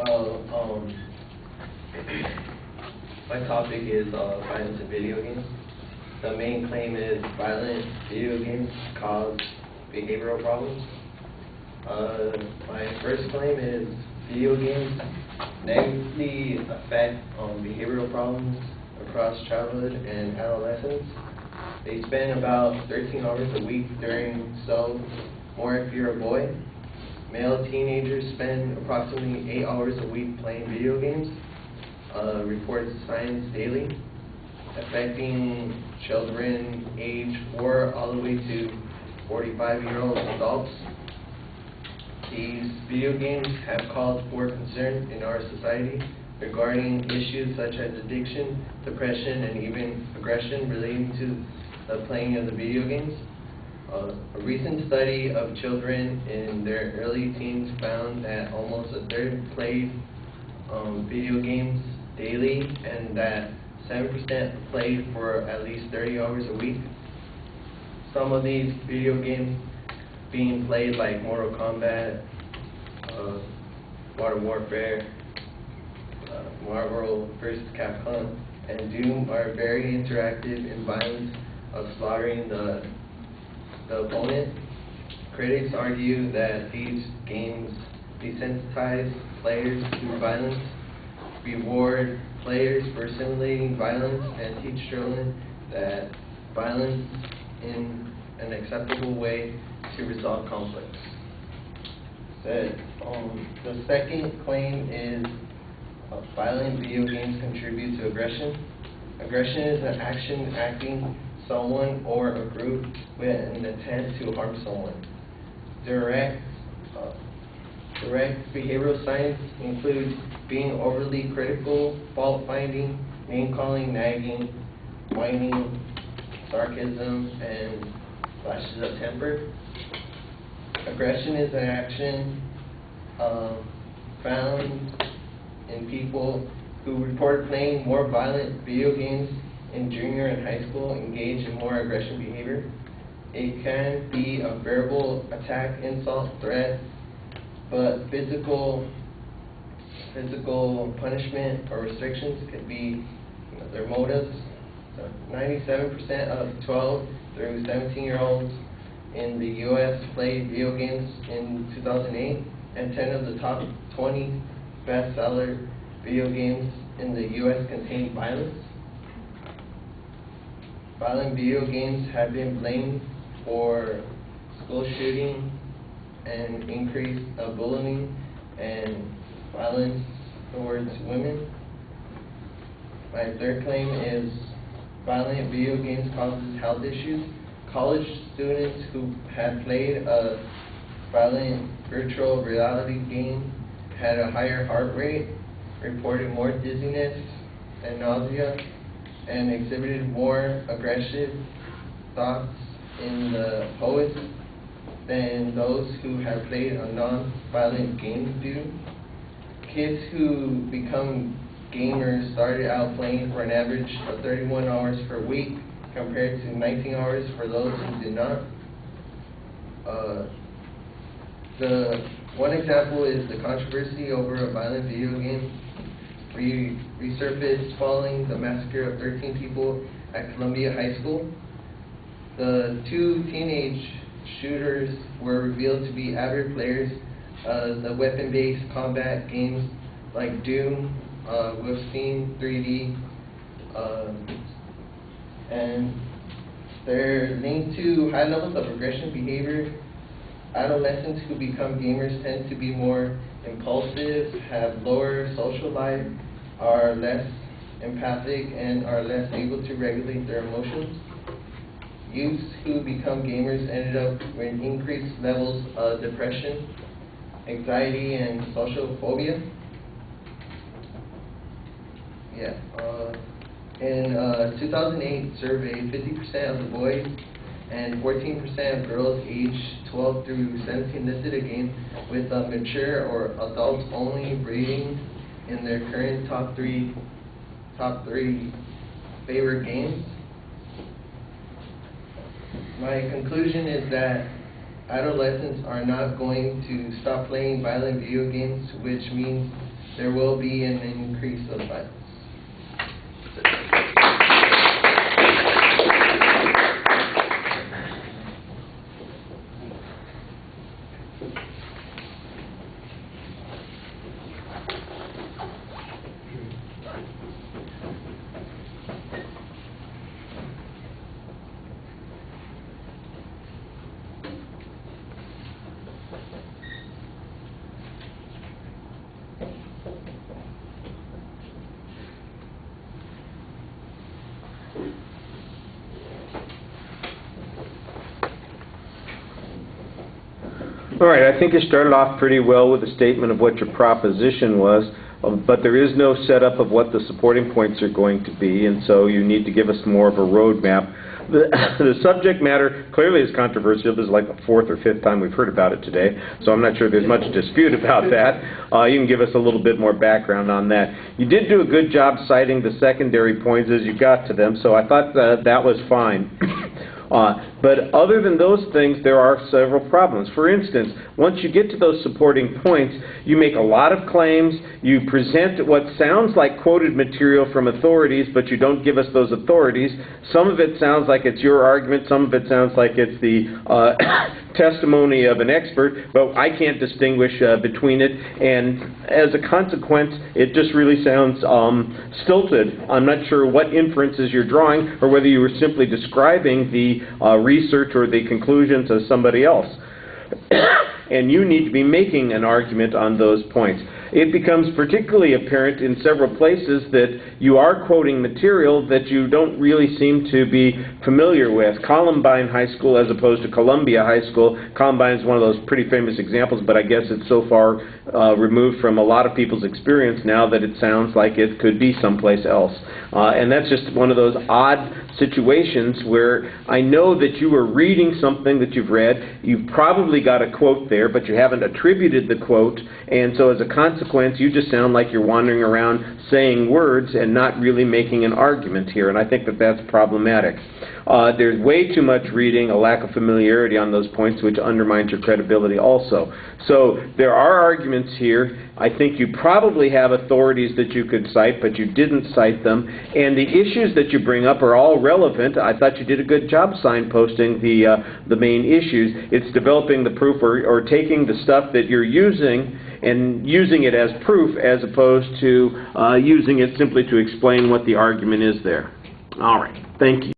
Well, my topic is violence in video games. The main claim is violent video games cause behavioral problems. My first claim is video games negatively affect behavioral problems across childhood and adolescence. They spend about 13 hours a week during more if you're a boy. Male teenagers spend approximately 8 hours a week playing video games, reports Science Daily, affecting children age 4 all the way to 45-year-old adults. These video games have caused for concern in our society regarding issues such as addiction, depression, and even aggression relating to the playing of the video games. A recent study of children in their early teens found that almost a third played video games daily, and that 7% played for at least 30 hours a week. Some of these video games being played, like Mortal Kombat, Modern Warfare, Marvel vs. Capcom, and Doom, are very interactive in violence of slaughtering the opponent. Critics argue that these games desensitize players to violence, reward players for simulating violence, and teach children that violence is an acceptable way to resolve conflicts. The second claim is violent video games contribute to aggression. Aggression is an action acting someone or a group with an intent to harm someone. Direct behavioral science includes being overly critical, fault-finding, name-calling, nagging, whining, sarcasm, and flashes of temper. Aggression is an action found in people who report playing more violent video games in junior and high school engage in more aggression behavior. It can be a verbal attack, insult, threat, but physical punishment or restrictions could be their motives. So 97% of 12 through 17-year-olds in the U.S. played video games in 2008, and 10 of the top 20 bestseller video games in the U.S. contain violence. Violent video games have been blamed for school shooting and increase of bullying and violence towards women. My third claim is violent video games causes health issues. College students who had played a violent virtual reality game had a higher heart rate, reported more dizziness and nausea, and exhibited more aggressive thoughts in the poets than those who have played a non-violent game do. Kids who become gamers started out playing for an average of 31 hours per week compared to 19 hours for those who did not. The one example is the controversy over a violent video game resurfaced following the massacre of 13 people at Columbia High School. The two teenage shooters were revealed to be avid players of the weapon-based combat games like Doom, Wolfenstein 3D, and they're linked to high levels of aggression behavior. Adolescents who become gamers tend to be more impulsive, have lower social life, are less empathic, and are less able to regulate their emotions. Youths who become gamers ended up with increased levels of depression, anxiety, and social phobia. In a 2008 survey, 50% of the boys and 14% of girls aged 12 through 17 listed a game with a mature or adult-only rating in their current top three favorite games. My conclusion is that adolescents are not going to stop playing violent video games, which means there will be an increase of violence. All right, I think you started off pretty well with a statement of what your proposition was, but there is no setup of what the supporting points are going to be, and so you need to give us more of a roadmap. The subject matter clearly is controversial. This is like the fourth or fifth time we've heard about it today, so I'm not sure there's much dispute about that. You can give us a little bit more background on that. You did do a good job citing the secondary points as you got to them, so I thought that was fine. But other than those things, there are several problems. For instance, once you get to those supporting points, you make a lot of claims, you present what sounds like quoted material from authorities, but you don't give us those authorities. Some of it sounds like it's your argument, some of it sounds like it's the testimony of an expert, but I can't distinguish between it, and as a consequence, it just really sounds stilted. I'm not sure what inferences you're drawing, or whether you were simply describing the research or the conclusions of somebody else. And you need to be making an argument on those points. It becomes particularly apparent in several places that you are quoting material that you don't really seem to be familiar with. Columbine High School as opposed to Columbia High School. Columbine is one of those pretty famous examples, but I guess it's so far removed from a lot of people's experience now that it sounds like it could be someplace else. And that's just one of those odd situations where I know that you were reading something that you've read. You've probably got a quote there, but you haven't attributed the quote, and so as a consequence, you just sound like you're wandering around saying words and not really making an argument here, and I think that that's problematic. There's way too much reading, a lack of familiarity on those points, which undermines your credibility also. So there are arguments here. I think you probably have authorities that you could cite, but you didn't cite them. And the issues that you bring up are all relevant. I thought you did a good job signposting the main issues. It's developing the proof or taking the stuff that you're using and using it as proof as opposed to using it simply to explain what the argument is there. All right. Thank you.